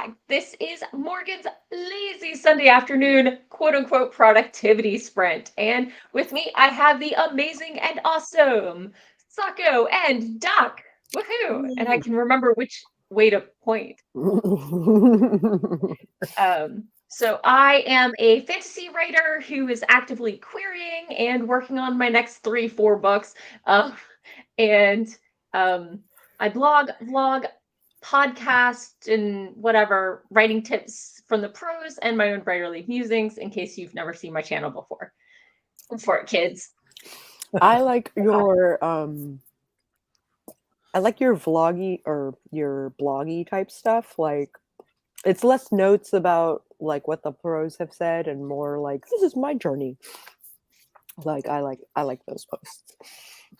back. This is Morgan's lazy Sunday afternoon, quote unquote, productivity sprint. And with me, I have the amazing and awesome Sako and Doc. Woohoo! And I can remember which way to point. So I am a fantasy writer who is actively querying and working on my next 3-4 books. And I blog, vlog, podcast, and whatever, writing tips from the pros and my own writerly musings in case you've never seen my channel before. Go for it, kids. I like your vloggy or your bloggy type stuff. Like, it's less notes about like what the pros have said and more like, this is my journey. Like I like those posts.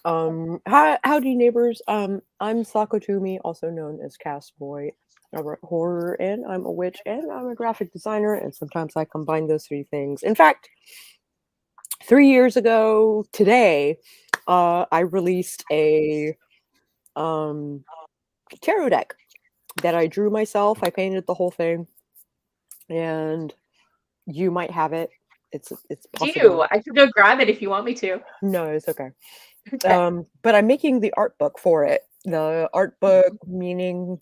Howdy neighbors. I'm Sako Toomey, also known as Voit. I write horror and I'm a witch and I'm a graphic designer, and sometimes I combine those three things. In fact, 3 years ago today, I released a tarot deck that I drew myself. I painted the whole thing, and you might have it. It's possible. I could go grab it if you want me to. No, it's okay. But I'm making the art book for it. The art book, meaning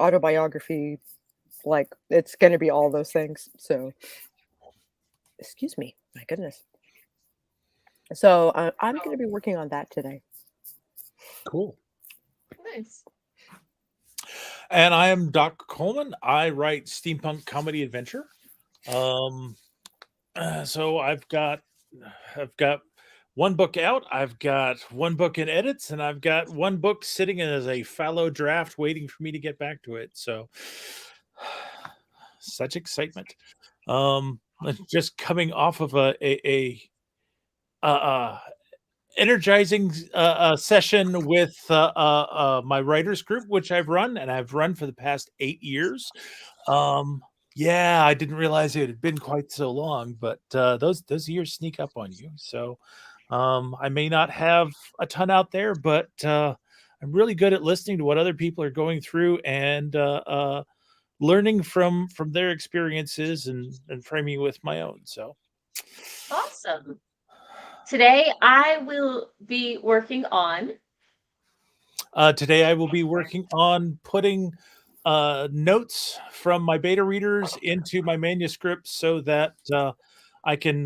autobiography, like it's going to be all those things. So, excuse me, my goodness. So I'm going to be working on that today. Cool. Nice. And I am Doc Coleman. I write steampunk comedy adventure. So I've got one book out. I've got one book in edits, and I've got one book sitting as a fallow draft waiting for me to get back to it. So such excitement. Just coming off of a energizing session with my writers group, which I've run, and I've run for the past 8 years. Yeah, I didn't realize it had been quite so long, but those years sneak up on you. So I may not have a ton out there, but I'm really good at listening to what other people are going through and learning from their experiences and framing with my own. So awesome. Today I will be working on putting notes from my beta readers into my manuscript so that I can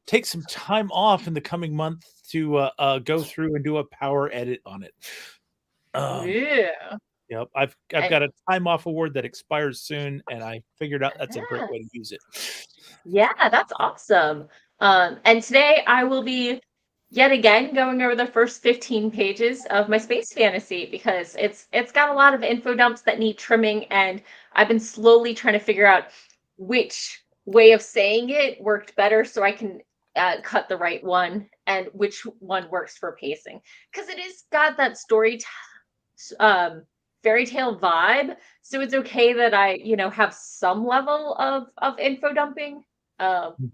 take some time off in the coming month to go through and do a power edit on it. Yeah. Yep, I've got a time off award that expires soon, and I figured out that's a great way to use it. Yeah, that's awesome. And today I will be yet again going over the first 15 pages of my space fantasy because it's got a lot of info dumps that need trimming, and I've been slowly trying to figure out which way of saying it worked better so I can cut the right one and which one works for pacing, because it is got that story fairy tale vibe, so it's okay that I have some level of info dumping, but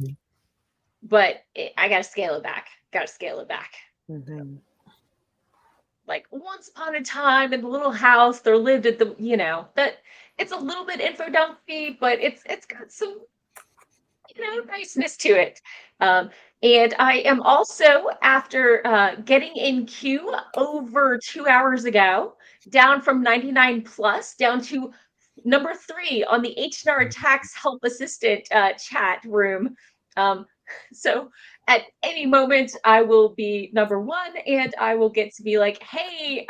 I gotta scale it back. Mm-hmm. Like, once upon a time in the little house there lived at the that it's a little bit info dumpy, but it's got some niceness to it. And I am also, after getting in queue over 2 hours ago, down from 99 plus down to number 3 on the H&R Tax Help Assistant chat room. So at any moment I will be number 1, and I will get to be like, hey,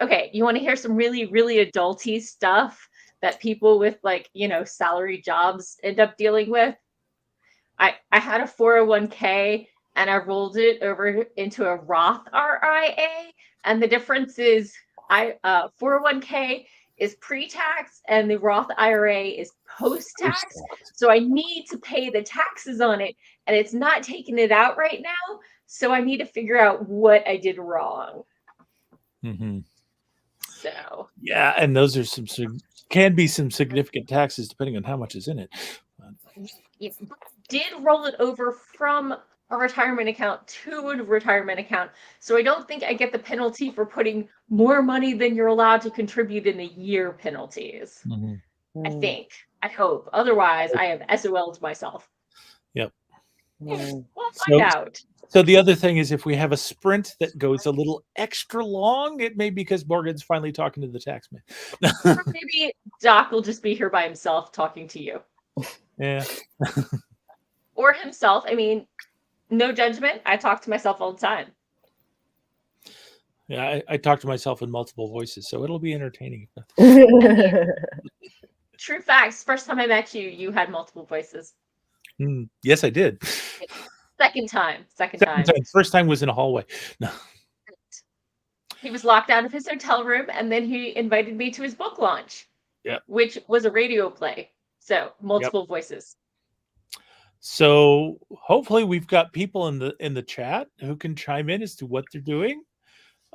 okay, you want to hear some really, really adulty stuff that people with salary jobs end up dealing with? I had a 401k and I rolled it over into a Roth RIA, and the difference is 401k is pre-tax and the Roth IRA is post-tax. So I need to pay the taxes on it, and it's not taking it out right now. So I need to figure out what I did wrong. Mm-hmm. So yeah, and those are can be some significant taxes depending on how much is in it. Did roll it over from a retirement account to a retirement account. So I don't think I get the penalty for putting more money than you're allowed to contribute in a year penalties. Mhm. I think. I hope. Otherwise, I have SOL'd myself. Yep. Mm. We'll find out. So the other thing is, if we have a sprint that goes a little extra long, it may be because Morgan's finally talking to the taxman. Or maybe Doc will just be here by himself talking to you. Yeah. Or himself. I mean, no judgment. I talk to myself all the time. Yeah, I talk to myself in multiple voices, so it'll be entertaining. True facts. First time I met you, you had multiple voices. Yes, I did. Second time. First time was in a hallway. No. He was locked out of his hotel room, and then he invited me to his book launch. Yep. Which was a radio play. So multiple voices. So hopefully we've got people in the chat who can chime in as to what they're doing.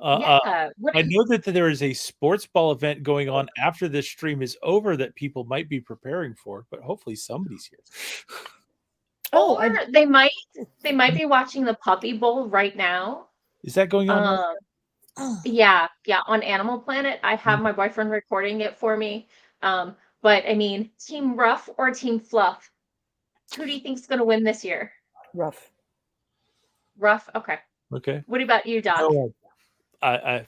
Yeah. I know that there is a sports ball event going on after this stream is over that people might be preparing for, but hopefully somebody's here. Or they might be watching the Puppy Bowl right now. Is that going on? Yeah, on Animal Planet. I have my boyfriend recording it for me. But I mean, Team Rough or Team Fluff? Who do you think's going to win this year? Rough. Rough? Okay. Okay. What about you, Doc? No, I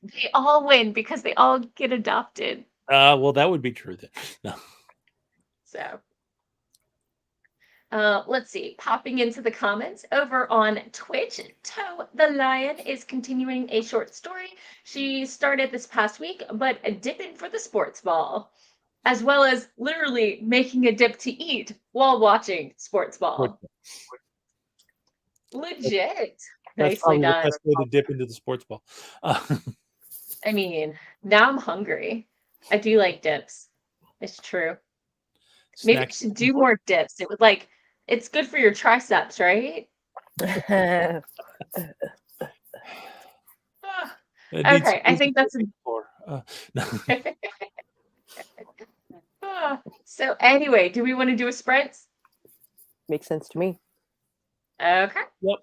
They all win because they all get adopted. well, that would be true then. No. So, let's see. Popping into the comments over on Twitch, Toe the Lion is continuing a short story she started this past week, but dipping for the sports ball, as well as literally making a dip to eat while watching sports ball. Legit. That's Nicely probably done. the best way to dip into the sports ball. I mean, now I'm hungry. I do like dips. It's true. Maybe I should do more dips. It would it's good for your triceps, right? Mm. Okay, I think that's so anyway, do we want to do a sprint? Makes sense to me. Okay. Yep.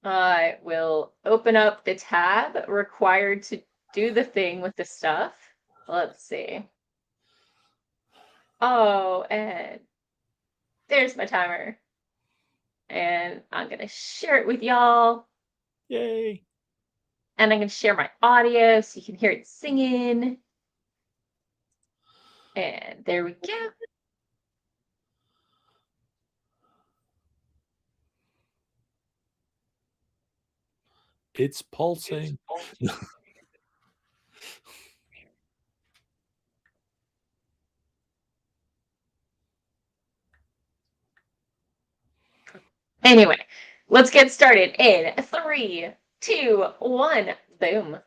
I will open up the tab required to do the thing with the stuff. Let's see. Oh, and there's my timer. And I'm going to share it with y'all. Yay. And I'm going to share my audio so you can hear it singing. And there we go. It's pulsing. Anyway, let's get started in 3, 2, 1. Boom.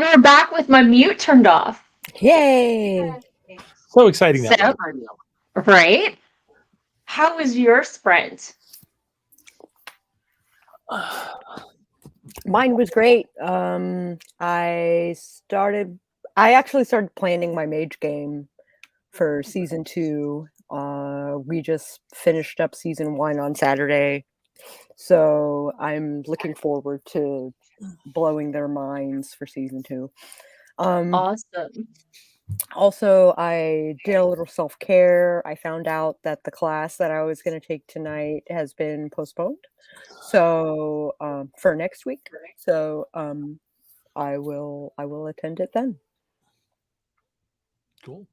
And we're back with my mute turned off. Yay! So exciting that So, right? How was your sprint? Mine was great. I actually started planning my mage game for season 2. We just finished up season 1 on Saturday, so I'm looking forward to blowing their minds for season 2. Awesome. Also, I did a little self-care. I found out that the class that I was going to take tonight has been postponed, so for next week. So I will attend it then. Cool.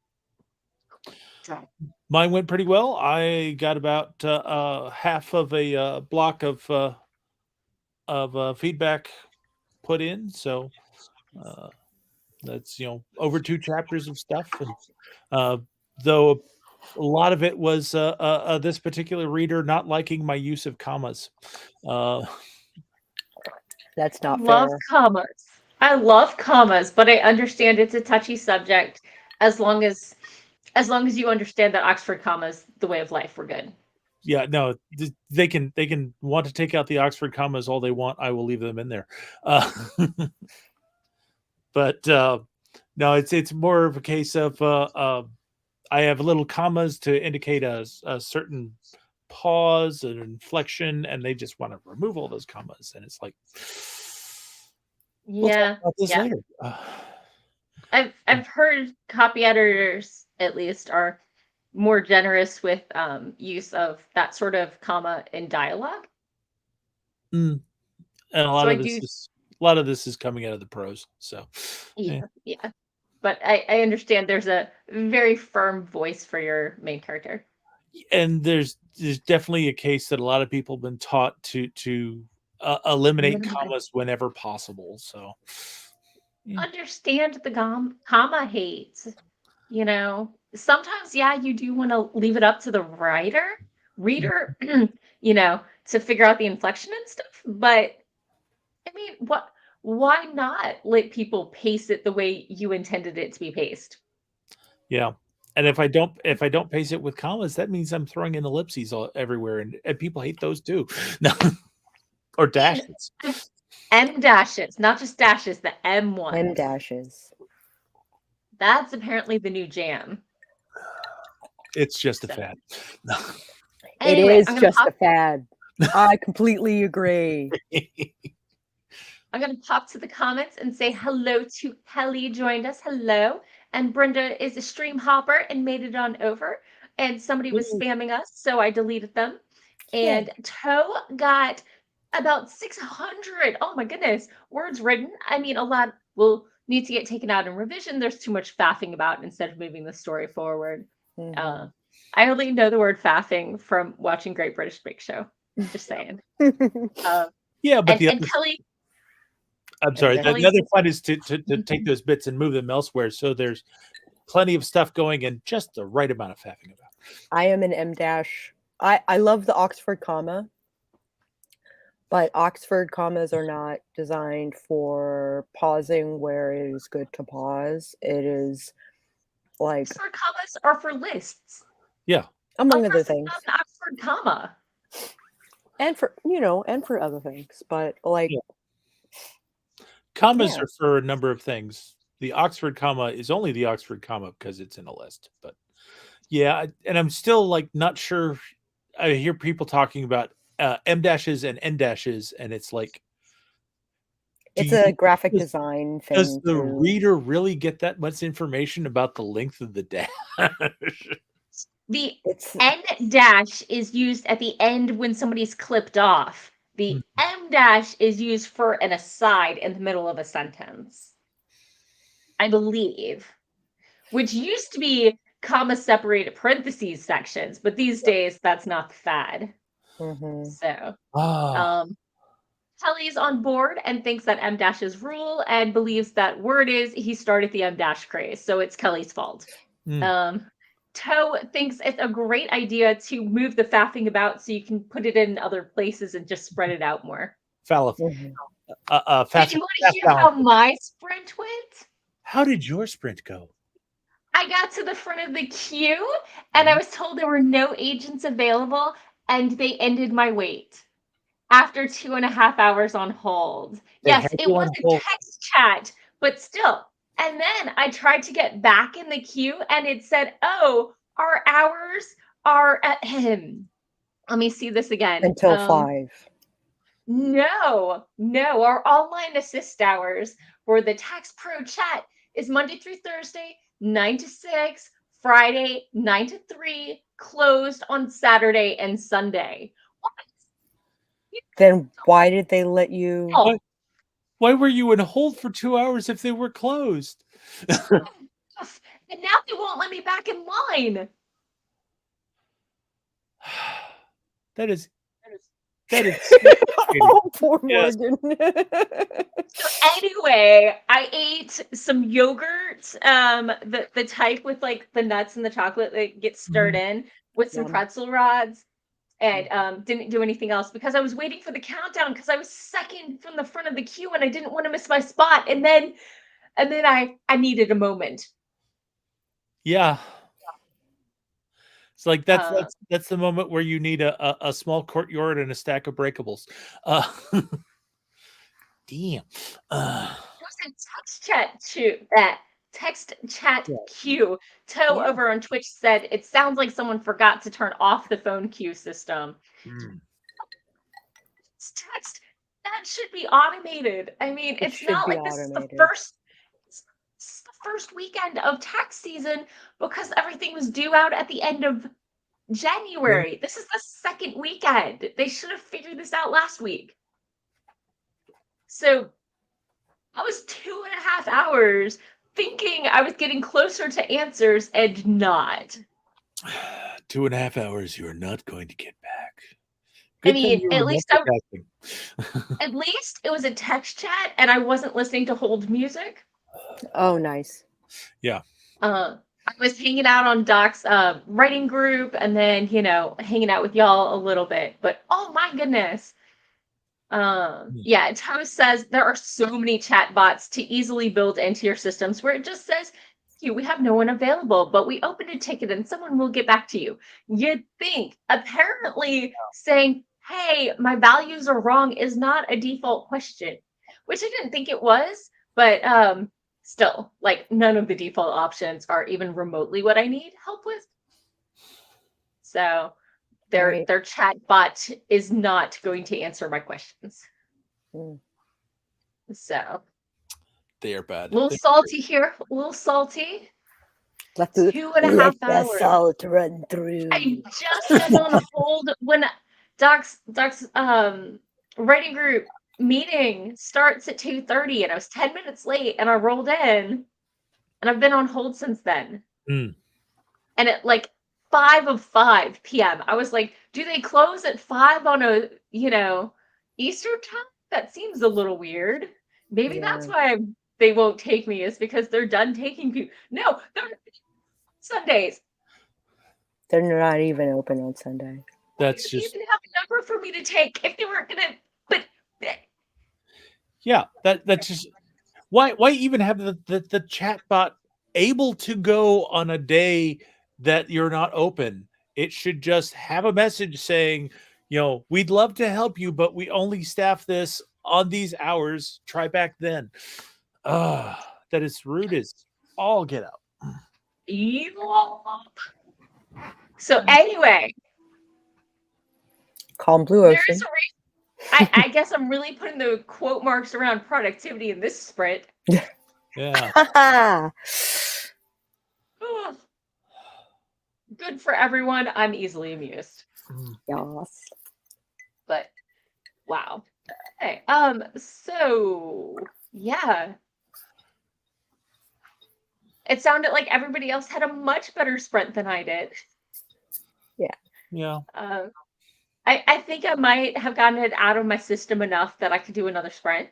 Mine went pretty well. I got about half of a block of feedback put in, so that's over 2 chapters of stuff, and though a lot of it was this particular reader not liking my use of commas. That's not Love fair. commas. I love commas, but I understand it's a touchy subject. As long as you understand that Oxford commas the way of life, we're good. Yeah, no, they can want to take out the Oxford commas all they want. I will leave them in there. But no, it's more of a case of I have little commas to indicate a certain pause and inflection, and they just want to remove all those commas, and it's like, we'll talk about this later. I've heard copy editors at least are more generous with use of that sort of comma in dialogue. And a lot of this is coming out of the prose. So yeah. But I understand there's a very firm voice for your main character. And there's definitely a case that a lot of people have been taught to eliminate commas whenever possible. So understand the comma hate. Sometimes, you do want to leave it up to the reader, to figure out the inflection and stuff. But I mean, why not let people pace it the way you intended it to be paced? Yeah. And if I don't pace it with commas, that means I'm throwing in ellipses everywhere, and people hate those too. No. Or dashes. M dashes, not just dashes, the M ones. M dashes. That's apparently the new jam. It's just a fad. Anyway, it is just a fad. I completely agree. I'm going to pop to the comments and say hello to Kelly joined us. Hello. And Brenda is a stream hopper and made it on over. And somebody was spamming us, so I deleted them. And Toe got about 600. Oh my goodness. Words written. I mean, a lot will need to get taken out in revision. There's too much faffing about instead of moving the story forward. I only know the word faffing from watching Great British Bake Show. Just saying. Yeah, but and Kelly. I'm sorry. The other fun is to take those bits and move them elsewhere, so there's plenty of stuff going and just the right amount of faffing about. I am an M dash. I love the Oxford comma, but Oxford commas are not designed for pausing where it is good to pause. It is like Oxford commas are for lists. Yeah, among other things. Not an Oxford comma. And for other things, but like. Yeah. Commas are for a number of things. The Oxford comma is only the Oxford comma because it's in a list. But yeah, and I'm still like not sure. I hear people talking about M dashes and N dashes, and it's like it's a graphic design thing. Does the reader really get that much information about the length of the dash? The N dash is used at the end when somebody's clipped off. The M dash is used for an aside in the middle of a sentence, I believe, which used to be comma separated parentheses sections, but these days that's not the fad. So, Kelly's on board and thinks that M dashes rule and believes that word is he started the M dash craze, so it's Kelly's fault. Toe thinks it's a great idea to move the faffing about so you can put it in other places and just spread it out more. And fast you want to fast hear how balance. my sprint went? How did your sprint go? I got to the front of the queue and I Mhm. was told there were no agents available, and they ended my wait after 2.5 hours on hold. They had Yes, it you was on a hold. text chat, but still. And then I tried to get back in the queue and it said, "Oh, our hours are at him." Let me see this again. Until 5. No, no, our online assist hours for the Tax Pro chat is Monday through Thursday, 9 to 6, Friday, 9 to 3, closed on Saturday and Sunday. What? You Then why did they let you? know, Why were you in hold for 2 hours if they were closed? and now they won't let me back in line. That is that is so frustrating. Oh, poor Yes. Morgan. So anyway, I ate some yogurt, the type with like the nuts and the chocolate that gets stirred Mhm. in with some Yum. pretzel rods, and Mhm. didn't do anything else because I was waiting for the countdown because I was second from the front of the queue and I didn't want to miss my spot. And then I needed a moment. Yeah. It's like that's Uh, that's that's the moment where you need a small courtyard and a stack of breakables. Uh, damn. Uh, it was a text chat too. That text chat yeah. queue. Toe Yeah. over on Twitch said it sounds like someone forgot to turn off the phone queue system. Mm. It's text that should be automated. I mean, It it's should not be like this is the automated. first it's the first weekend of tax season because everything was due out at the end of Yeah. January. This is the second weekend. They should have figured this out last week. So I was 2.5 hours thinking I was getting closer to answers and not. 2.5 hours you are not going to get back. I Good thing mean, you were multitasking. at least it was a text chat and I wasn't listening to hold music. Oh, nice. Yeah. I was hanging out on Doc's writing group and then, hanging out with y'all a little bit. But oh my goodness. Mm. Yeah, Toast says there are so many chat bots to easily build into your systems where it just says, we have no one available, but we opened a ticket and someone will get back to you. You'd think. Apparently, saying, hey, my values are wrong is not a default question, which I didn't think it was, but still, like none of the default options are even remotely what I need help with. So Right. their chat bot is not going to answer my questions. Mm. So They are bad. a little They're salty here, a little salty. Let 2.5 hours. the salt run through. I just got on hold when Doc's writing group meeting starts at 2:30 and I was 10 minutes late and I rolled in and I've been on hold since then. Mm. And at like 5 p.m. I was like, do they close at 5 on a, Easter time? That seems a little weird. Maybe Yeah. that's why they won't take me, is because they're done taking people. No, they're Sundays. They're not even open on Sunday. That's They just even have a number for me to take if they weren't gonna. But yeah. That's just why even have the chat bot able to go on a day that you're not open? It should just have a message saying, we'd love to help you, but we only staff this on these hours. Try back then. That is rude as all get out. so anyway, Calm blue there ocean. is a reason. I guess I'm really putting the quote marks around productivity in this sprint. Yeah. Haha. Ugh. Good for everyone. I'm easily amused. Yes. But wow. Okay. So yeah. It sounded like everybody else had a much better sprint than I did. Yeah. I think I might have gotten it out of my system enough that I could do another sprint.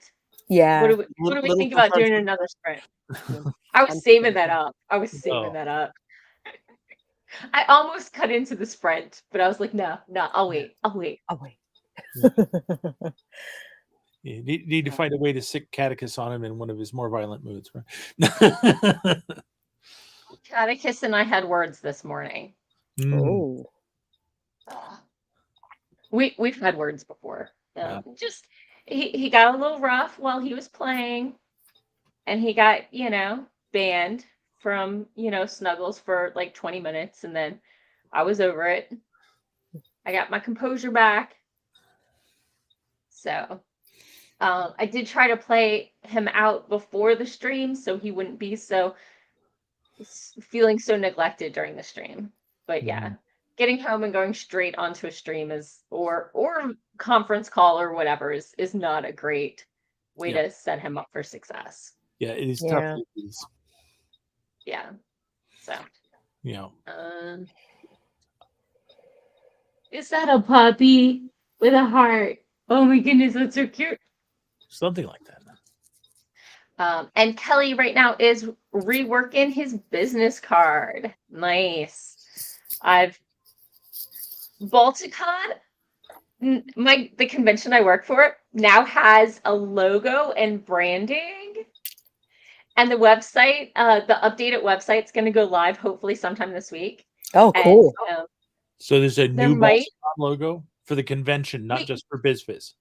Yeah. What do we Little think about doing catharsis. another sprint? I I'm was saving that thinking. up. I was saving Oh. that up. I almost cut into the sprint, but I was like, no, I'll wait. Oh wait. Yeah. You need to find a way to sick Catechus on him in one of his more violent moods. Right? Catechus and I had words this morning. Oh. We've had words before. Just he got a little rough while he was playing, and he got banned from Snuggles for like 20 minutes, and then I was over it. I got my composure back. So I did try to play him out before the stream so he wouldn't be feeling so neglected during the stream. But yeah, getting home and going straight onto a stream or conference call or whatever is not a great way to set him up for success. Yeah, it is tough. Yeah. So. Yeah. Is that a puppy with a heart? Oh my goodness, that's so cute. Something like that. And Kelly right now is reworking his business card. Nice. Balticon, the convention I work for now has a logo and branding. And the website, the updated website's going to go live hopefully sometime this week. Oh, cool. And, so there's a new Balticon logo for the convention, not just for BizFizz.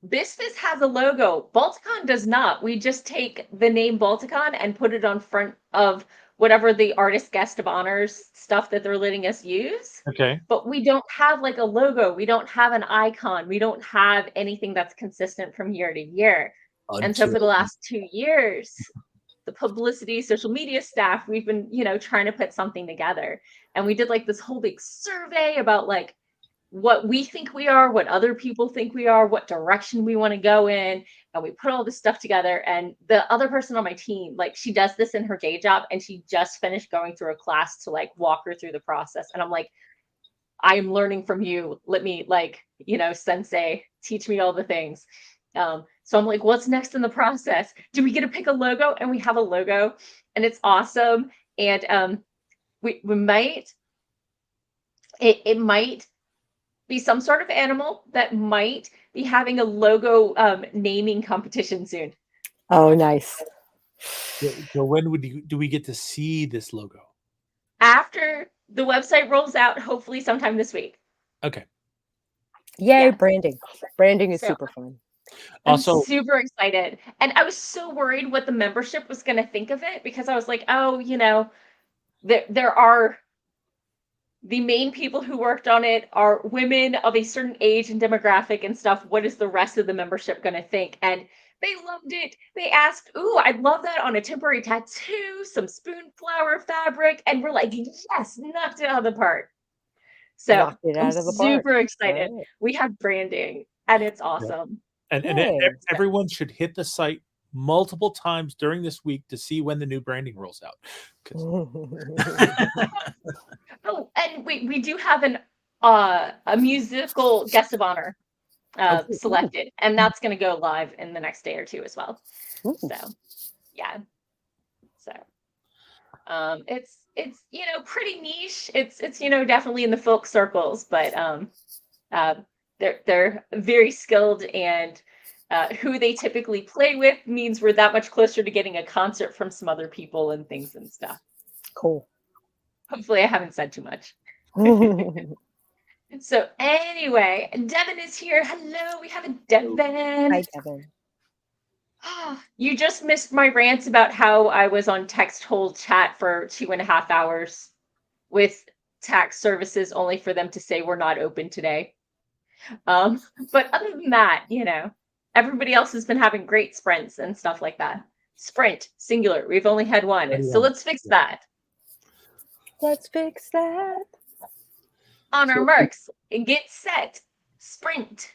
BizFizz has a logo. Balticon does not. We just take the name Balticon and put it on front of whatever the artist guest of honors stuff that they're letting us use. Okay. But we don't have like a logo. We don't have an icon. We don't have anything that's consistent from year to year. And so for the last 2 years, the publicity, social media staff, we've been, trying to put something together. And we did like this whole big survey about like what we think we are, what other people think we are, what direction we want to go in. And we put all this stuff together. And the other person on my team, like she does this in her day job and she just finished going through a class to like walk her through the process. And I'm like, I'm learning from you. Let me sensei, teach me all the things. So I'm like, what's next in the process? Do we get to pick a logo? And we have a logo and it's awesome. And we might, it might be some sort of animal that might be having a logo naming competition soon. Oh, nice. So when do we get to see this logo? After the website rolls out, hopefully sometime this week. Okay. Yay, yeah. Branding. Branding is super fun. Also, I'm super excited. And I was so worried what the membership was going to think of it because I was like, oh, there are the main people who worked on it are women of a certain age and demographic and stuff. What is the rest of the membership going to think? And they loved it. They asked, ooh, I'd love that on a temporary tattoo, some spoon flower fabric. And we're like, yes, knocked it out of the park. So I'm super excited. Right. We have branding and it's awesome. And everyone should hit the site multiple times during this week to see when the new branding rolls out. Oh, and we do have a musical guest of honor selected, and that's going to go live in the next day or two as well. Ooh. So, yeah. So, it's pretty niche. It's definitely in the folk circles, but they're very skilled, and who they typically play with means we're that much closer to getting a concert from some other people and things and stuff. Cool. Hopefully I haven't said too much. So anyway, Devin is here. Hello, we have a Devin. Hi, Devin. You just missed my rants about how I was on text hold chat for 2.5 hours with tax services only for them to say we're not open today. But other than that, everybody else has been having great sprints and stuff like that. Sprint, singular. We've only had one. So let's fix that. Let's fix that. On our marks and get set. Sprint.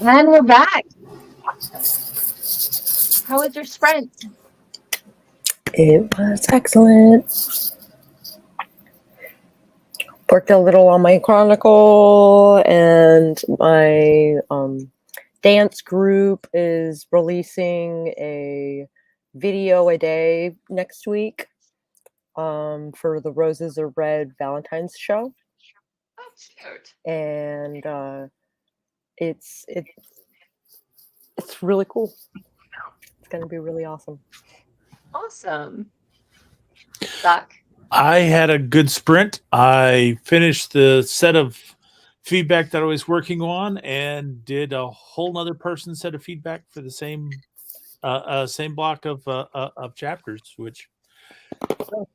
And we're back. How was your sprint? It was excellent. Worked a little on my chronicle, and my dance group is releasing a video a day next week for the Roses Are Red Valentine's show. Oh, cute. And it's really cool. It's going to be really awesome. Awesome. Doc? I had a good sprint. I finished the set of feedback that I was working on and did a whole nother person's set of feedback for the same block of chapters, which a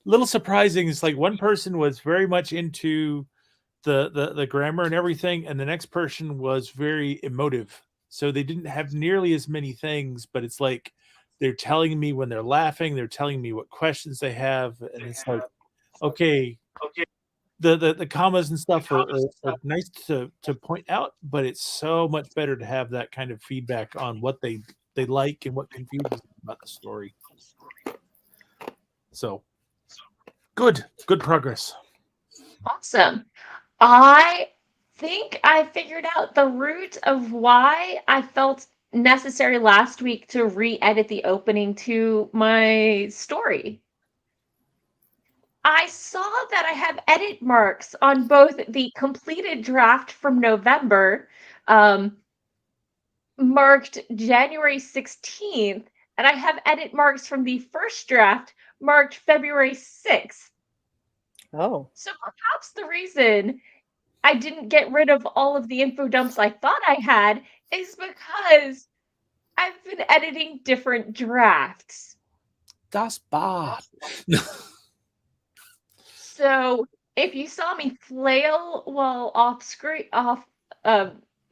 little surprising. It's like one person was very much into the grammar and everything, and the next person was very emotive. So they didn't have nearly as many things, but it's like they're telling me when they're laughing, they're telling me what questions they have, and it's like, okay, the commas and stuff are nice to point out, but it's so much better to have that kind of feedback on what they like and what confuses them about the story. So good progress. Awesome. I think I figured out the root of why I felt necessary last week to re-edit the opening to my story. I saw that I have edit marks on both the completed draft from November, marked January 16th, and I have edit marks from the first draft marked February 6th. Oh. So perhaps the reason I didn't get rid of all of the info dumps I thought I had is because I've been editing different drafts. Das Bad. So if you saw me flail while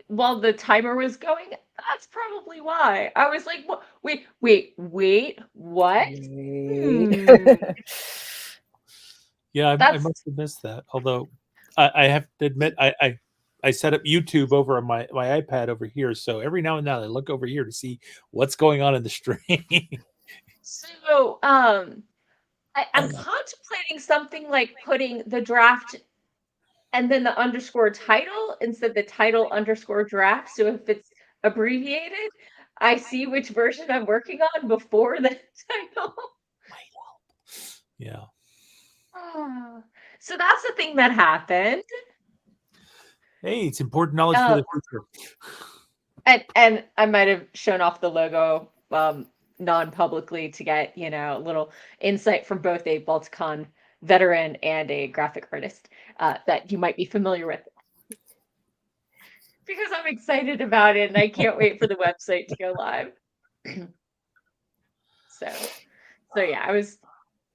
while the timer was going, that's probably why. I was like, what? Wait, what? Yeah, I must have missed that. Although I have to admit, I set up YouTube over on my iPad over here, so every now and then I look over here to see what's going on in the stream. So I'm contemplating something like putting the draft and then the underscore title instead of the title underscore draft. So if it's abbreviated, I see which version I'm working on before the title. Yeah. So that's the thing that happened. Hey, it's important knowledge for the future. And I might have shown off the logo non-publicly to get, a little insight from both a Balticon veteran and a graphic artist that you might be familiar with. Because I'm excited about it and I can't wait for the website to go live. So yeah, I was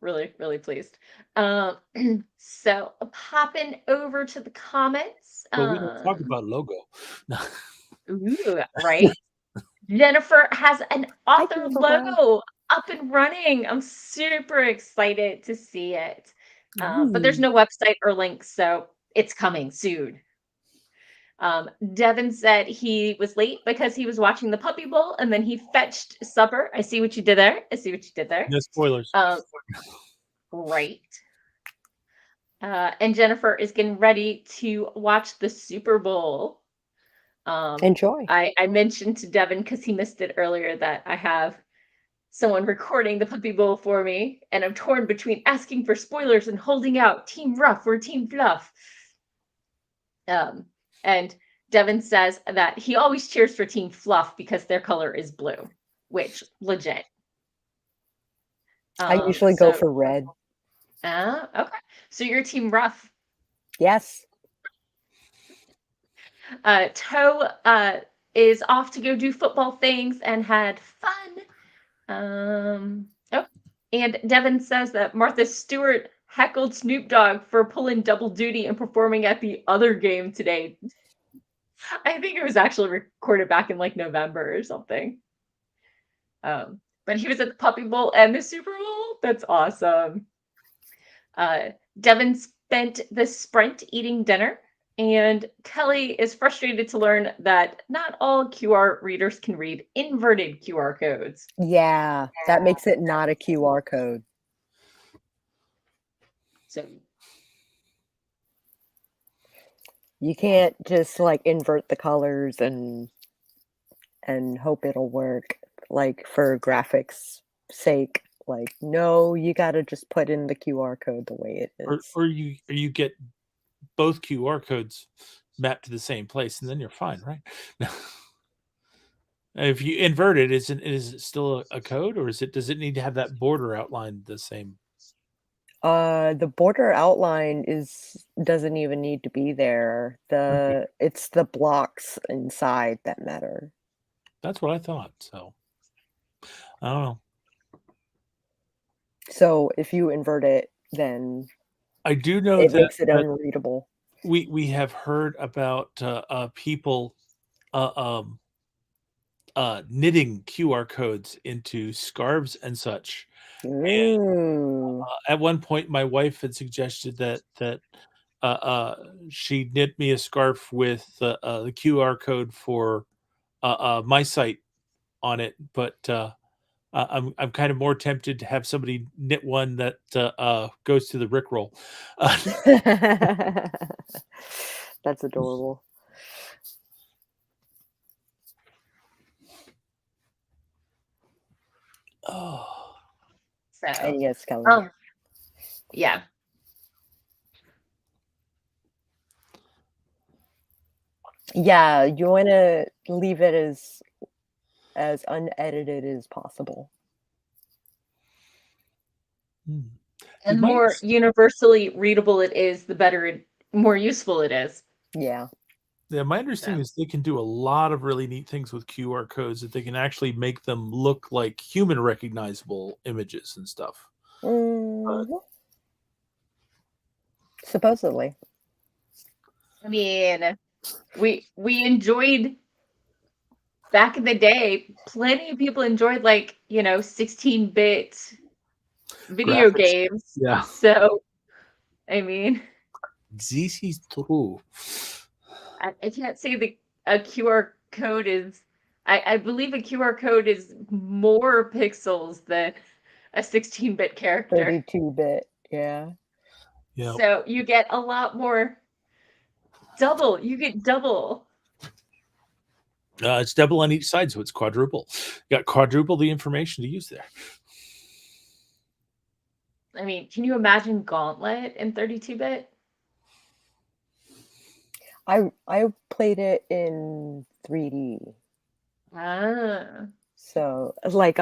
really, really pleased. So popping over to the comments. But we don't talk about logo. Ooh, right? Jennifer has an author logo up and running. I'm super excited to see it. But there's no website or links, so it's coming soon. Devin said he was late because he was watching the Puppy Bowl and then he fetched supper. I see what you did there. No spoilers. Right. And Jennifer is getting ready to watch the Super Bowl. Enjoy. I mentioned to Devin, because he missed it earlier, that I have someone recording the Puppy Bowl for me, and I'm torn between asking for spoilers and holding out Team Rough or Team Fluff. And Devin says that he always cheers for Team Fluff because their color is blue, which legit. I usually go for red. Okay. So you're Team Rough. Yes. Toe is off to go do football things and had fun. And Devin says that Martha Stewart heckled Snoop Dogg for pulling double duty and performing at the other game today. I think it was actually recorded back in like November or something. But he was at the Puppy Bowl and the Super Bowl. That's awesome. Devin spent the sprint eating dinner. And Kelly is frustrated to learn that not all QR readers can read inverted QR codes. Yeah, that makes it not a QR code. So You can't just like invert the colors and hope it'll work, like for graphics sake. Like, no, you got to just put in the QR code the way it is. Or you get both QR codes mapped to the same place, and then you're fine, right? If you invert it, is it still a code, or does it need to have that border outlined the same? The border outline doesn't even need to be there. Okay. It's the blocks inside that matter. That's what I thought. So I don't know. So if you invert it, then I do know it that, makes it unreadable. we have heard about people knitting QR codes into scarves and such. Ooh. At one point, my wife had suggested that she knit me a scarf with the QR code for my site on it, but I'm kind of more tempted to have somebody knit one that goes to the Rickroll. That's adorable. Oh, So And yes, Kelly. yeah. Yeah, you want to leave it as unedited as possible. hmm. And Did the my more universally readable it is, the better more useful it is. Yeah. Yeah, my understanding is they can do a lot of really neat things with QR codes, that they can actually make them look like human recognizable images and stuff. Mhm. Supposedly. I mean, we enjoyed back in the day, plenty of people enjoyed 16-bit video Graphics. games. Yeah. So I mean, This is true. I can't say a QR code is I believe a QR code is more pixels than a 16-bit character. 32-bit. Yeah. Yeah. So you get a lot more you get double. It's double on each side, so it's quadruple. You got quadruple the information to use there. I mean, can you imagine Gauntlet in 32-bit? I played it in 3D. Ah. So like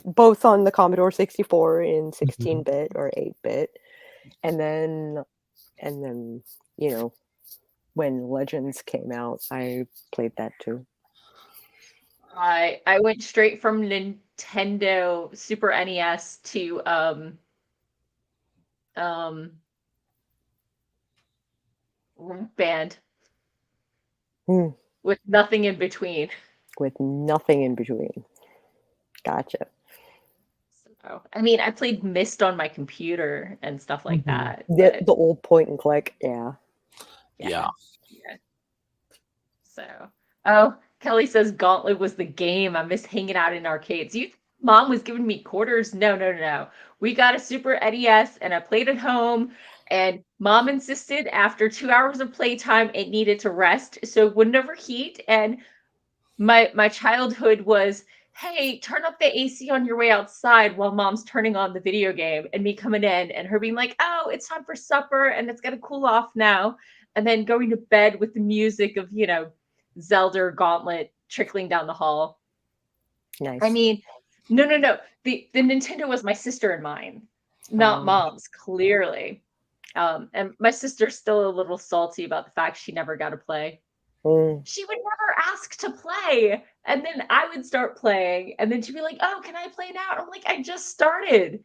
both on the Commodore 64 in Mhm. 16-bit or 8-bit. And then when Legends came out, I played that too. I went straight from Nintendo Super NES to Rock Band Hmm. with nothing in between. With nothing in between. Gotcha. So, I mean, I played Myst on my computer and stuff like that. The old point and click, yeah. Yeah. So, oh, Kelly says Gauntlet was the game. I miss hanging out in arcades. You mom was giving me quarters? No, no, no. We got a Super NES and I played at home. And mom insisted after 2 hours of playtime, it needed to rest so it wouldn't overheat. And my childhood was, hey, turn up the AC on your way outside while mom's turning on the video game, and me coming in and her being like, oh, it's time for supper and it's gonna cool off now. And then going to bed with the music of, Zelda or Gauntlet trickling down the hall. Nice. I mean, no. The Nintendo was my sister and mine, not mom's, clearly. And my sister's still a little salty about the fact she never got to play. She would never ask to play. And then I would start playing. And then she'd be like, oh, can I play now? And I'm like, I just started.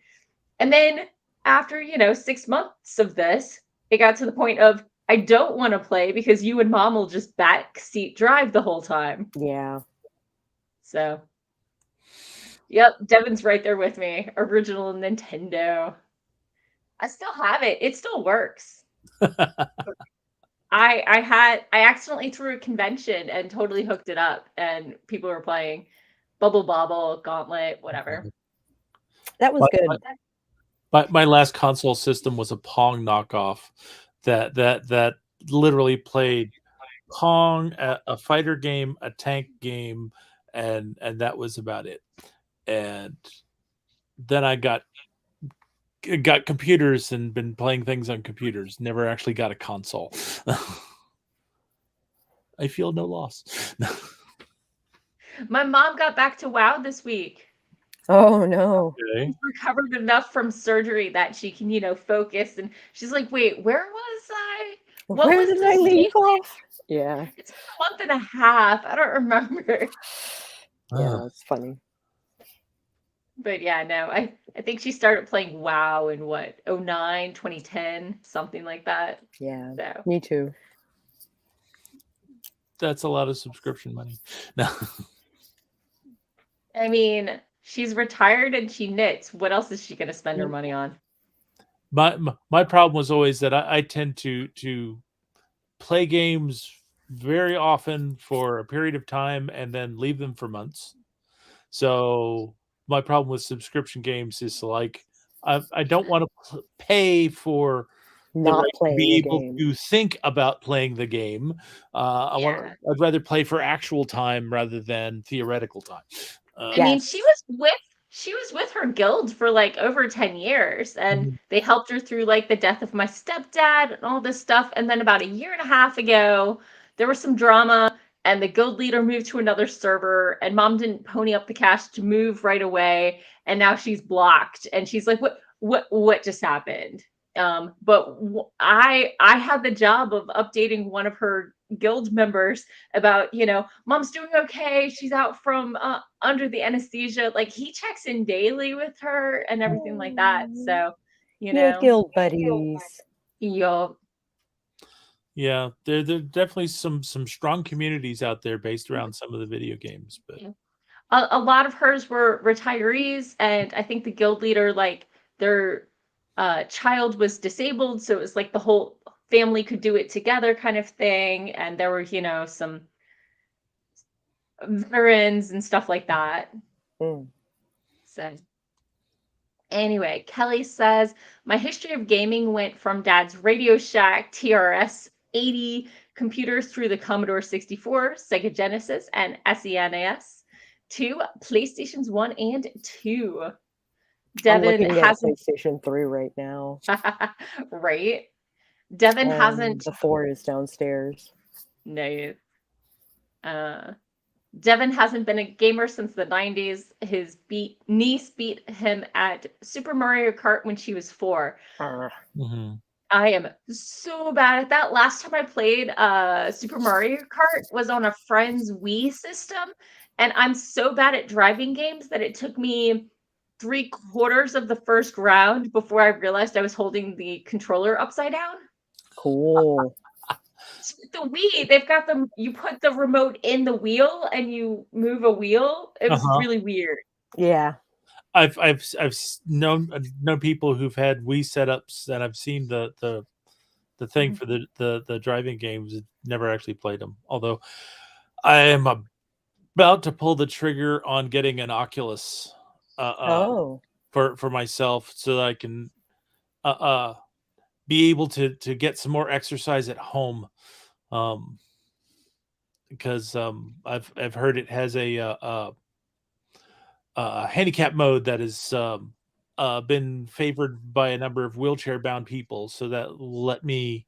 And then after, 6 months of this, it got to the point of, I don't want to play because you and mom will just backseat drive the whole time. Yeah. So, yep, Devin's right there with me. Original Nintendo. I still have it. It still works. I accidentally threw a convention and totally hooked it up, and people were playing Bubble Bobble, Gauntlet, whatever. That was My, good. my last console system was a Pong knockoff that literally played Pong, a fighter game, a tank game, and that was about it. And then I got computers and been playing things on computers. Never actually got a console. I feel no loss. My mom got back to WoW this week. Oh no. Okay. She's recovered enough from surgery that she can, focus. And she's like, "Wait, where was I? What Where was did this I leave game?" off? Yeah. It's been a month and a half. I don't remember. Yeah, it's funny. But yeah, no, I think she started playing WoW in what, 09, 2010, something like that. Yeah. So Me too. That's a lot of subscription money. No. I mean, she's retired and she knits. What else is she going to spend her money on? My problem was always that I tend to play games very often for a period of time and then leave them for months. So my problem with subscription games is like I don't want to pay for the Not right to playing be a able game. to think about playing the game. Yeah. I'd rather play for actual time rather than theoretical time. I mean, Yes. she was with her guild for like over 10 years, and Mhm. they helped her through like the death of my stepdad and all this stuff. And then about a year and a half ago, there was some drama and the guild leader moved to another server, and mom didn't pony up the cash to move right away, and now she's blocked, and she's like, what just happened? But I had the job of updating one of her guild members about, mom's doing okay, she's out from under the anesthesia. Like, he checks in daily with her and everything like that. So, Your guild buddies. yo, Yeah, there definitely some strong communities out there based around some of the video games, but a lot of hers were retirees, and I think the guild leader, like, their child was disabled, so it was like the whole family could do it together kind of thing. And there were, some veterans and stuff like that. Mm. So anyway, Kelly says, my history of gaming went from dad's Radio Shack TRS 80 computers through the Commodore 64, Sega Genesis, and SNES to PlayStations 1 and 2. I'm Devin looking at a hasn't, PlayStation 3 right now. right? Devin hasn't, The 4 is downstairs. no. Devin hasn't been a gamer since the 90s. His niece beat him at Super Mario Kart when she was 4. mhm. I am so bad at that. Last time I played Super Mario Kart was on a friend's Wii system, and I'm so bad at driving games that it took me 3/4 of the first round before I realized I was holding the controller upside down. Cool. So with the Wii, they've got them. You put the remote in the wheel and you move a wheel. It was Uh-huh. really weird. Yeah. I've known people who've had Wii setups, and I've seen the thing for the driving games. Never actually played them. Although I am about to pull the trigger on getting an Oculus Oh. for myself, so that I can be able to get some more exercise at home. Because I've heard it has a handicap mode that has been favored by a number of wheelchair bound people, so that will let me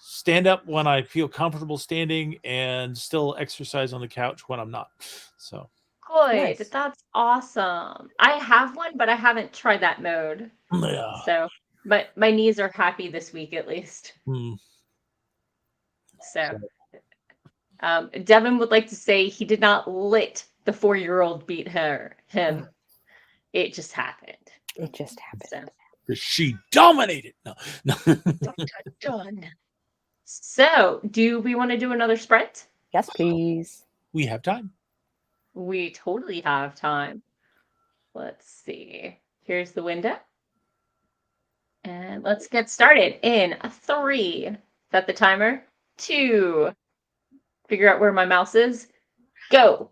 stand up when I feel comfortable standing and still exercise on the couch when I'm not. So Good. Nice. That's awesome. I have one, but I haven't tried that mode. yeah. So, but my knees are happy this week at least. Hmm. So, Devin would like to say he did not let the 4-year-old beat him. It just happened. It just happened. So, She dominated. No. done. So, do we want to do another sprint? Yes, please. We have time. We totally have time. Let's see. Here's the window. And let's get started in 3, Set the timer. 2. Figure out where my mouse is. Go.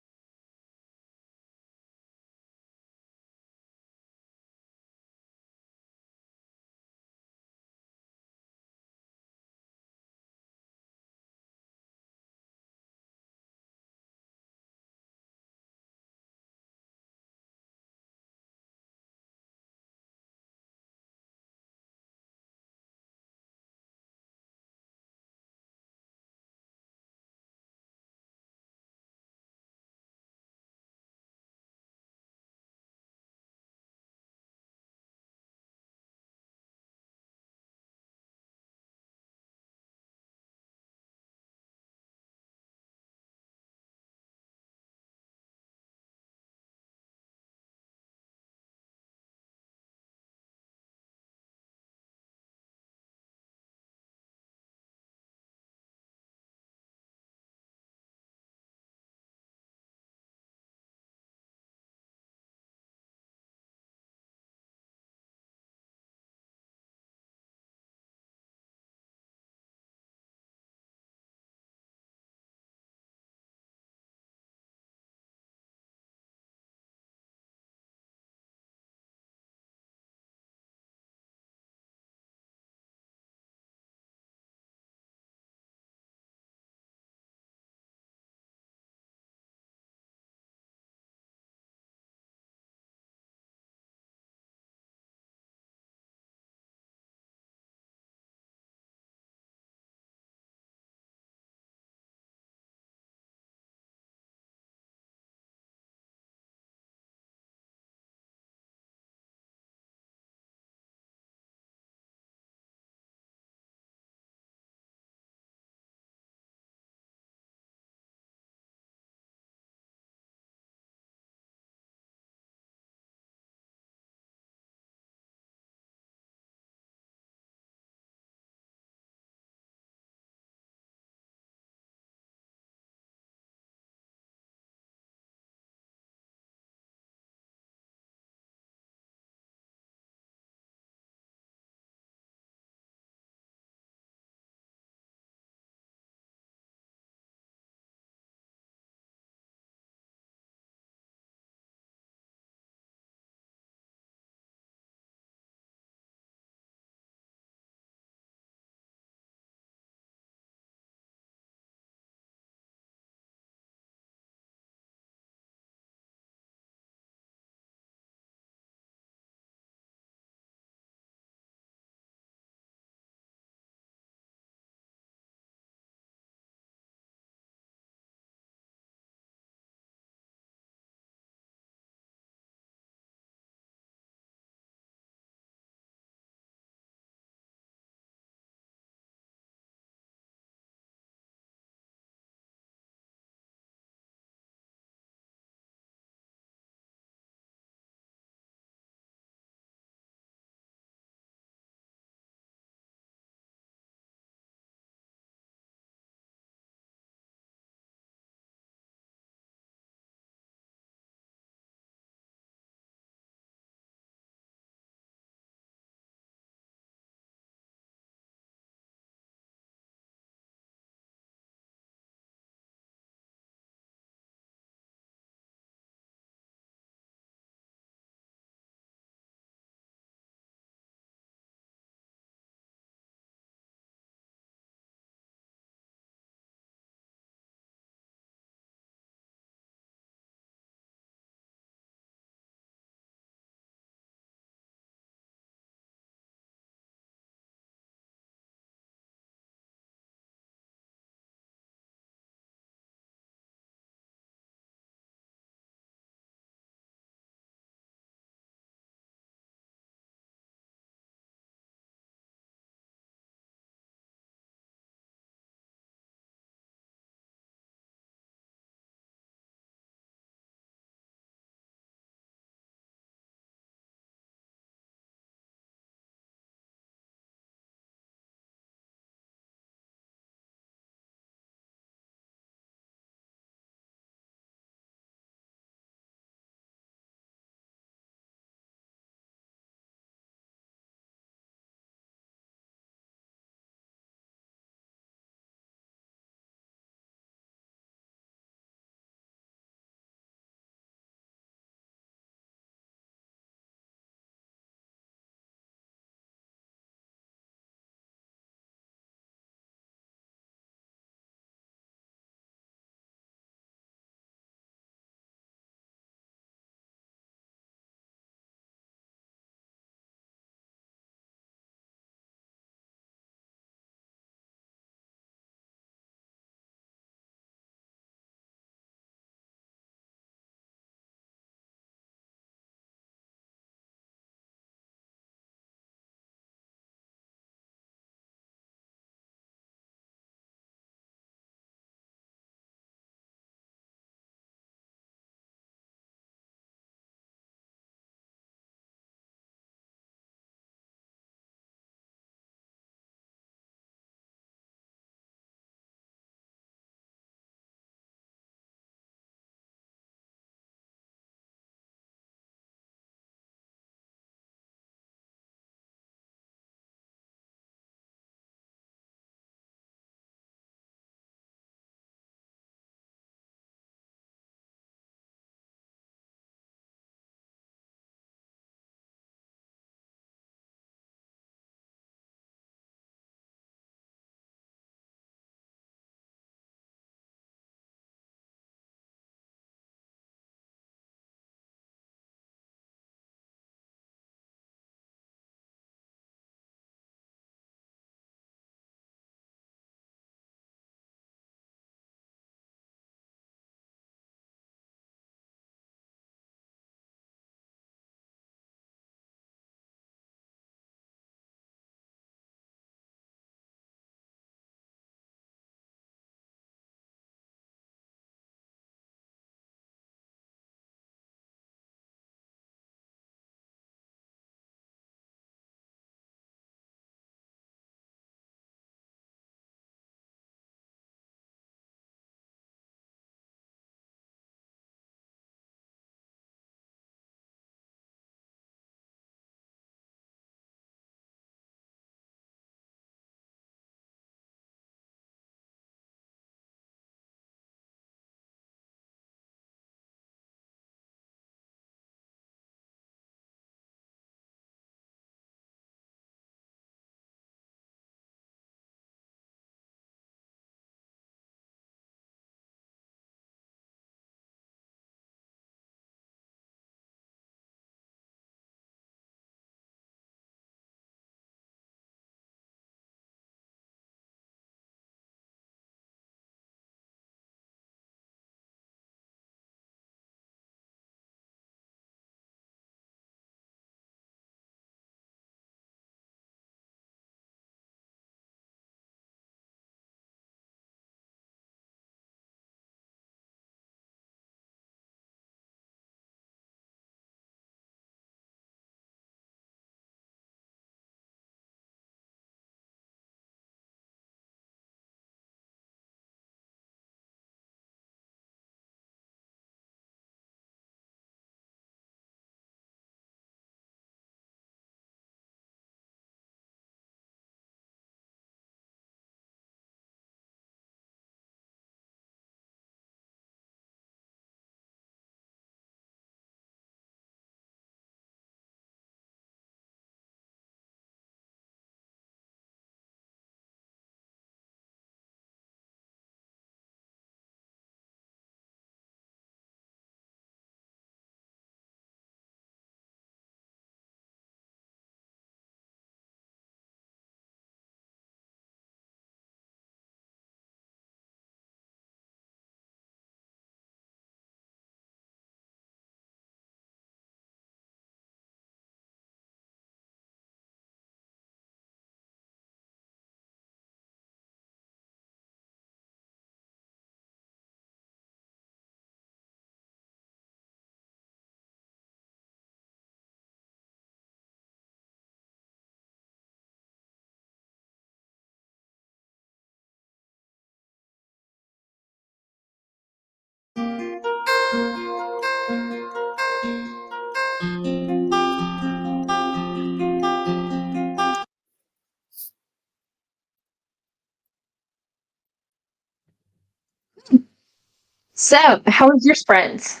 So, how was your sprints?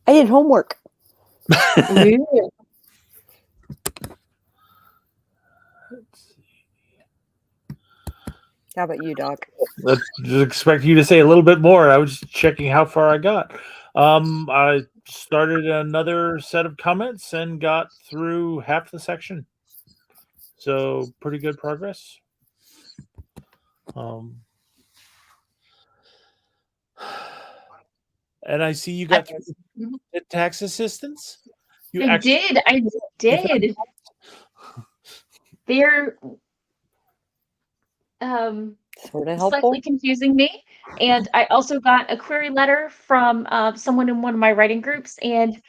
I did homework. Ooh. How about you, Doc? Let's expect you to say a little bit more. I was checking how far I got. I started another set of comments and got through half the section. So pretty good progress. And I see you got through the tax assistance. You I did. They're Sort of helpful. slightly confusing me. And I also got a query letter from someone in one of my writing groups, and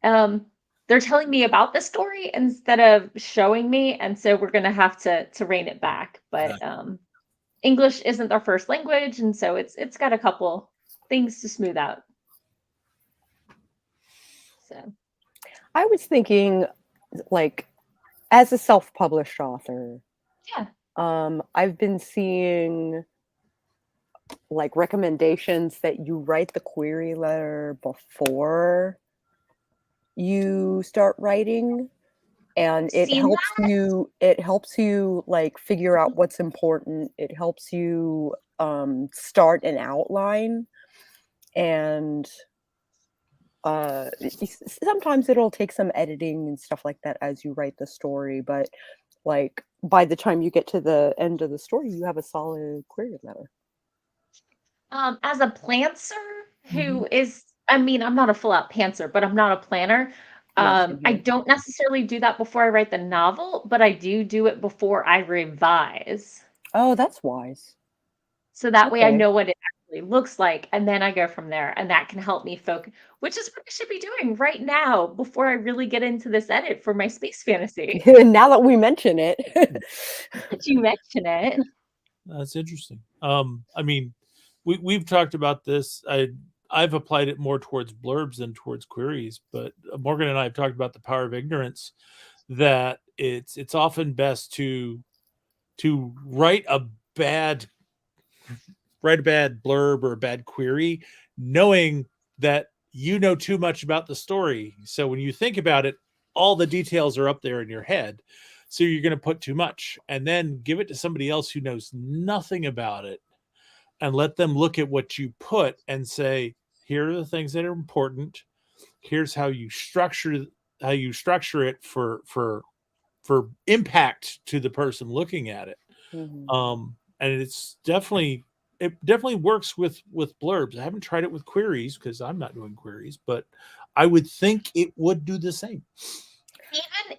they're telling me about the story instead of showing me, and so we're gonna have to rein it back. But English isn't their first language, and so it's got a couple things to smooth out. So I was thinking, like, as a self-published author, yeah, I've been seeing like recommendations that you write the query letter before you start writing, and it Seen helps you like figure out what's important. It helps you start an outline, and sometimes it'll take some editing and stuff like that as you write the story, but like by the time you get to the end of the story, you have a solid query letter. as a plancer who is, I mean, I'm not a full-out pantser, but I'm not a planner. Yes, I don't necessarily do that before I write the novel, but I do it before I revise. Oh, that's wise. So that way I Okay. know what it actually looks like, and then I go from there, and that can help me focus, which is what I should be doing right now before I really get into this edit for my space fantasy. Now that we mention it. Did you mention it? That's interesting. I mean, we've talked about this. I've applied it more towards blurbs than towards queries, but Morgan and I have talked about the power of ignorance, that it's often best to write a bad blurb or a bad query, knowing that you know too much about the story. So when you think about it, all the details are up there in your head. So you're going to put too much, and then give it to somebody else who knows nothing about it, and let them look at what you put and say, here are the things that are important. Here's how you structure it for impact to the person looking at it. And it definitely works with blurbs. I haven't tried it with queries because I'm not doing queries, but I would think it would do the same.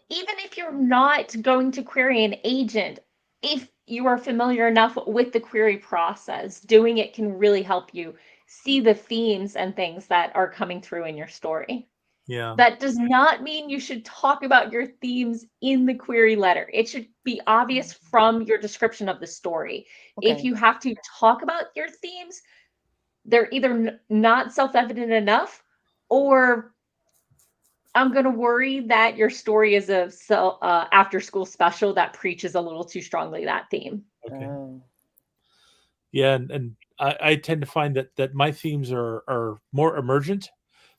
Even if you're not going to query an agent, if you are familiar enough with the query process, doing it can really help you see the themes and things that are coming through in your story. Yeah. That does not mean you should talk about your themes in the query letter. It should be obvious from your description of the story. Okay. If you have to talk about your themes, they're either not self-evident enough, or I'm going to worry that your story is a after school special that preaches a little too strongly that theme. Okay. Yeah, and I tend to find that my themes are more emergent.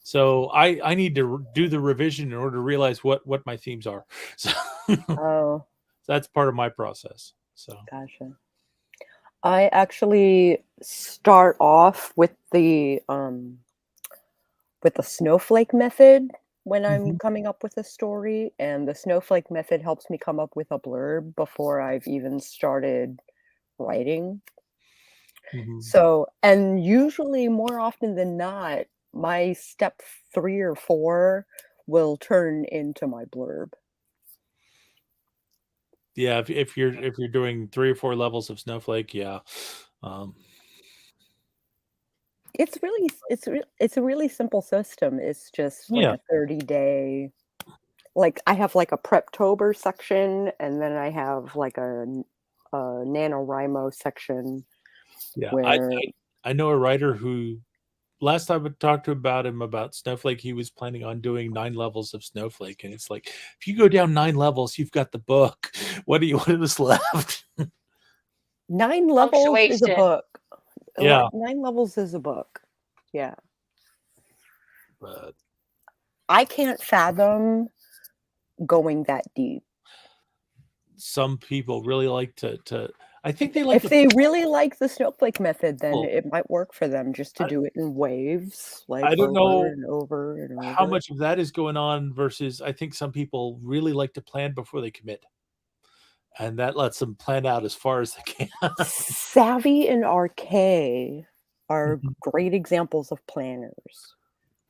So I need to do the revision in order to realize what my themes are. So that's part of my process. So gotcha. I actually start off with the snowflake method when I'm coming up with a story, and the snowflake method helps me come up with a blurb before I've even started writing. So, and usually more often than not, my step 3 or 4 will turn into my blurb. Yeah, if you're doing 3 or 4 levels of snowflake, yeah. It's a really simple system. It's just like a 30-day, like I have like a Preptober section, and then I have like a NaNoWriMo section. Yeah, where I know a writer who, last time I talked to about him about Snowflake, he was planning on doing 9 levels of Snowflake, and it's like, if you go down 9 levels, you've got the book. What is left? 9 levels is a book. Yeah. Like 9 levels is a book. Yeah. But I can't fathom going that deep. some people really like to I think they like If to they really like the snowflake method, then well, it might work for them just to I, do it in waves, like I don't over know and over and how over. much of that is going on versus I think some people really like to plan before they commit. And that lets them plan out as far as they can. Savvy and Arcane are Mhm. great examples of planners.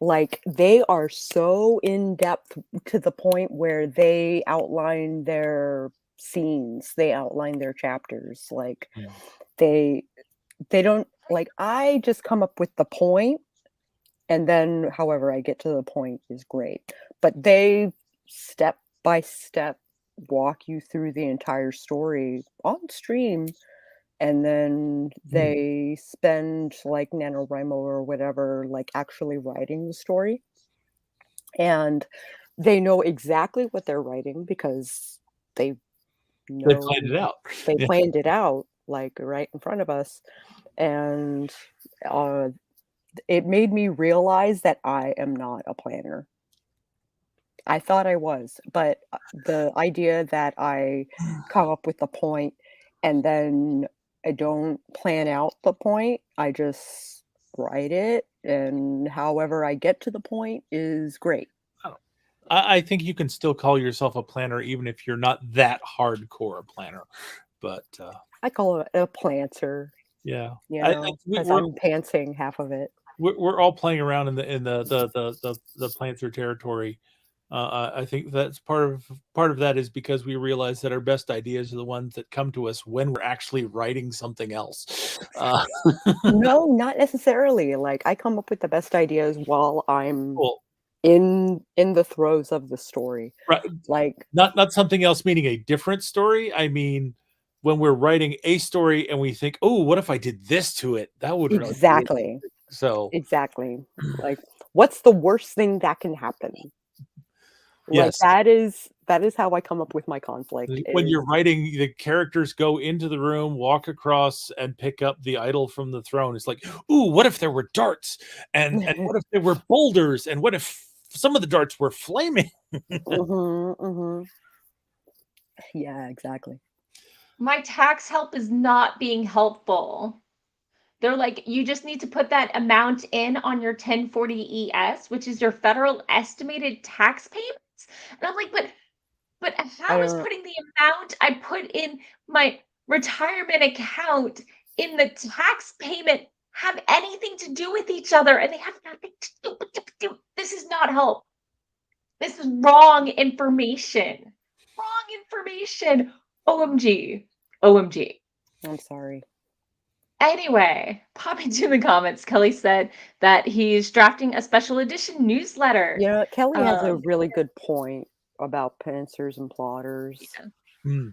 Like, they are so in depth to the point where they outline their scenes, they outline their chapters. Like, Yeah. they they don't like, I just come up with the point, and then however I get to the point is great. But they step by step walk you through the entire story on stream, and then Mm. they spend like NaNoWriMo or whatever, like actually writing the story. And they know exactly what they're writing because they They planned know it out. they Yeah. planned it out like right in front of us. And uh, it made me realize that I am not a planner. I thought I was, but the idea that I come up with the point and then I don't plan out the point, I just write it, and however I get to the point is great. I think you can still call yourself a planner even if you're not that hardcore a planner. But I call it a planter, yeah, you I, know, we, because I'm pantsing half of it. we're all playing around in the planter territory. I think that's part of that is because we realize that our best ideas are the ones that come to us when we're actually writing something else. No, not necessarily. Like, I come up with the best ideas while I'm Well, in the throes of the story. right, Like, not something else meaning a different story. I mean, when we're writing a story and we think, oh, what if I did this to it? That would really be exactly. interesting. So Exactly. Like, what's the worst thing that can happen? Like, yes, that is how I come up with my conflict when is you're writing, the characters go into the room, walk across, and pick up the idol from the throne. It's like, ooh, what if there were darts, and what if there were boulders, and what if some of the darts were flaming? Mhm, mhm. Yeah, exactly. My tax help is not being helpful. They're like, you just need to put that amount in on your 1040 ES, which is your federal estimated tax payments. And I'm like, but I how is don't putting the amount I put in my retirement account in the tax payment have anything to do with each other? And they have nothing to do. This is not help. This is wrong information. Wrong information. OMG. OMG. I'm sorry. Anyway, pop into the comments. Kelly said that he's drafting a special edition newsletter. You know, Kelly has a Um, really good point about pantsers and plotters, yeah. Hmm.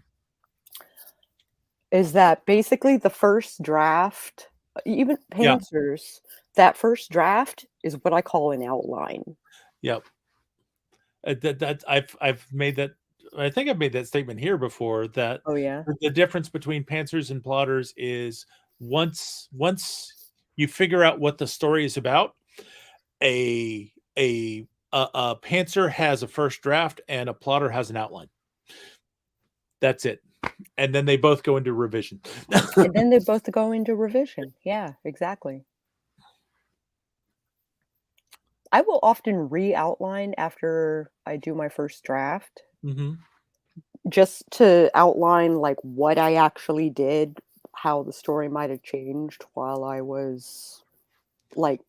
is that basically the first draft, even Yeah, pantsers, that first draft is what I call an outline. yep. That I've made that. I think I've made that statement here before. That Oh, yeah? the difference between pantsers and plotters is once you figure out what the story is about, a a pantser has a first draft and a plotter has an outline. That's it, and then they both go into revision. And then they both go into revision. Yeah, exactly. I will often re-outline after I do my first draft, Hmm. just to outline like what I actually did, how the story might have changed while I was like,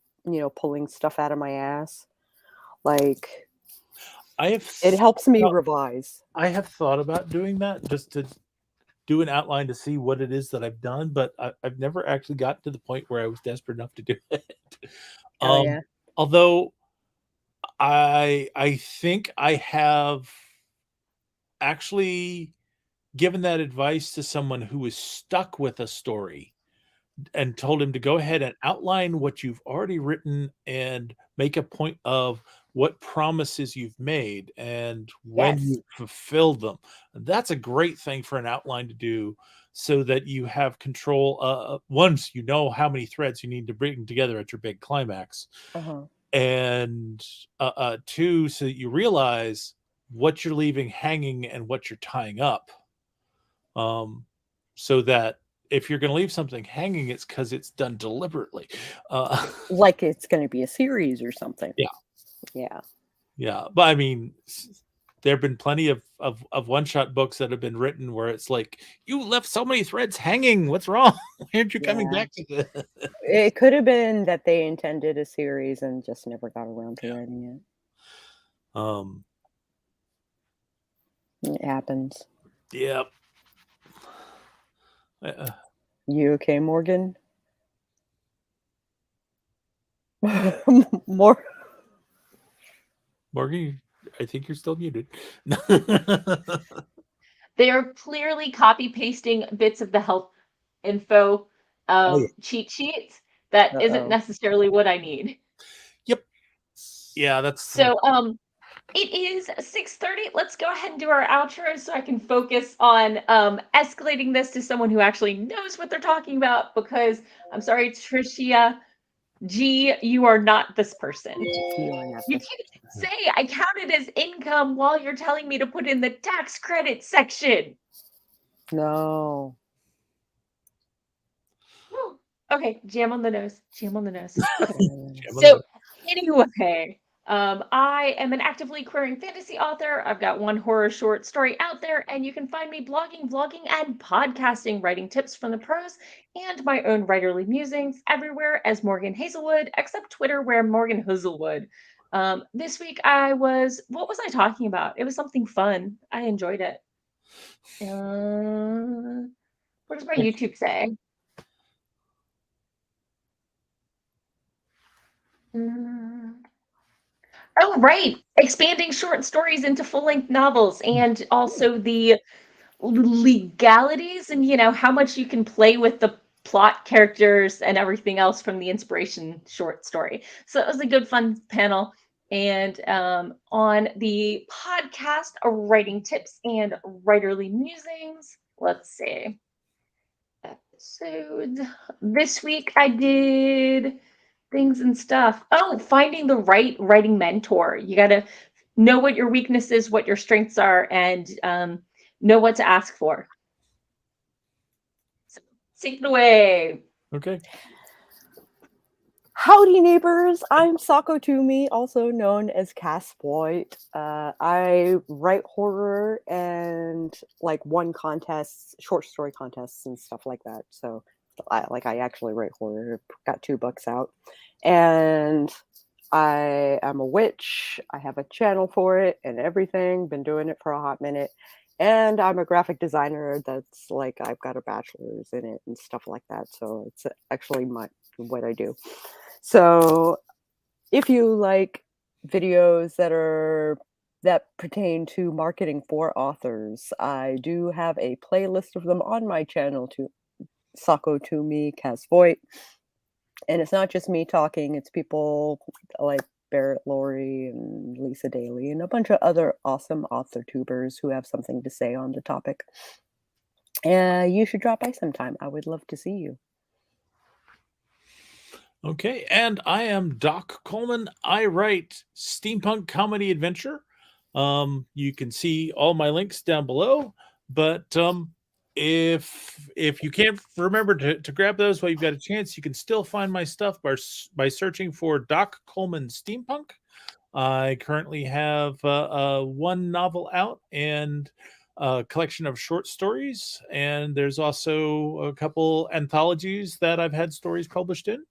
pulling stuff out of my ass. Like, I have it helps me thought, revise. I have thought about doing that just to do an outline to see what it is that I've done, but I've never actually gotten to the point where I was desperate enough to do it. Oh Um, yeah. although I think I have actually given that advice to someone who is stuck with a story and told him to go ahead and outline what you've already written and make a point of what promises you've made and when Yes. you fulfilled them. That's a great thing for an outline to do so that you have control. Once you know how many threads you need to bring together at your big climax, and two, so that you realize what you're leaving hanging and what you're tying up, so that if you're going to leave something hanging, it's because it's done deliberately. Like it's going to be a series or something. Yeah. But I mean, there have been plenty of one-shot books that have been written where it's like, you left so many threads hanging. What's wrong? Why aren't you coming back to this? It could have been that they intended a series and just never got around to writing it. It happens. Yep. You okay, Morgan? More. Morgan, I think you're still muted. They are clearly copy pasting bits of the health info cheat sheets. That isn't necessarily what I need. Yep. Yeah, that's so. It is 6:30. Let's go ahead and do our outro so I can focus on escalating this to someone who actually knows what they're talking about. Because I'm sorry, Tricia G, you are not this person. You can't say I counted as income while you're telling me to put in the tax credit section. No. Okay, jam on the nose. Jam on the nose. Okay. So anyway, I am an actively querying fantasy author. I've got one horror short story out there, and you can find me blogging, vlogging, and podcasting, writing tips from the pros, and my own writerly musings everywhere as Morgan Hazelwood, except Twitter, where I'm Morgan Hazelwood. This week what was I talking about? It was something fun. I enjoyed it. What does my YouTube say? Oh, right. Expanding short stories into full-length novels, and also the legalities and, how much you can play with the plot, characters, and everything else from the inspiration short story. So it was a good, fun panel. And on the podcast, writing tips and writerly musings, let's see. Episodes. This week I did things and stuff. Oh, finding the right writing mentor. You got to know what your weakness is, what your strengths are, and know what to ask for. So, take it away. Okay. Howdy, neighbors. I'm Sako Toomey, also known as Voit. I write horror and won contests, short story contests and stuff like that. So I actually write horror. Got 2 books out. And I am a witch. I have a channel for it and everything. Been doing it for a hot minute. And I'm a graphic designer that's I've got a bachelor's in it and stuff like that. So it's actually what I do. So if you like videos that pertain to marketing for authors, I do have a playlist of them on my channel to Sako Toomey, Voit. And it's not just me talking, it's people like Barrett Laurie and Lisa Daly and a bunch of other awesome author tubers who have something to say on the topic. You should drop by sometime. I would love to see you. Okay, and I am Doc Coleman. I write steampunk comedy adventure. You can see all my links down below, but if you can't remember to grab those while you've got a chance, you can still find my stuff by searching for Doc Coleman Steampunk. I currently have 1 novel out and a collection of short stories, and there's also a couple anthologies that I've had stories published in.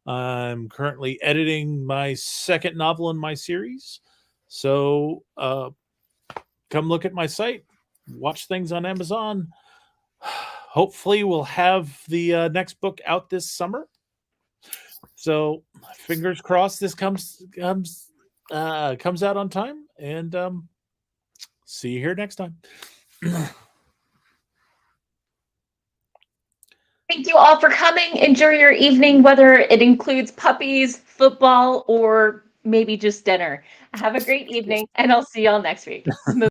I'm currently editing my 2nd novel in my series. So come look at my site, watch things on Amazon. Hopefully we'll have the next book out this summer. So fingers crossed this comes out on time, and see you here next time. Thank you all for coming. Enjoy your evening, whether it includes puppies, football, or maybe just dinner. Have a great evening, and I'll see y'all next week.